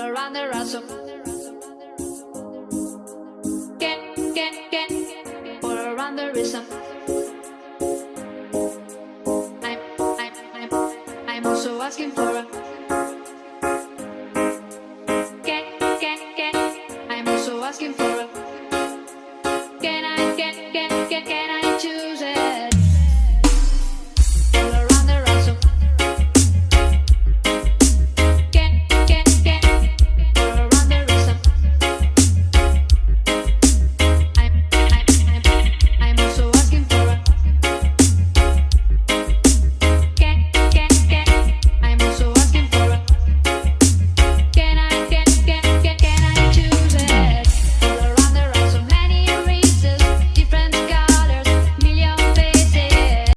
around the ransom. Can, all around the rhythm. I'm also asking for a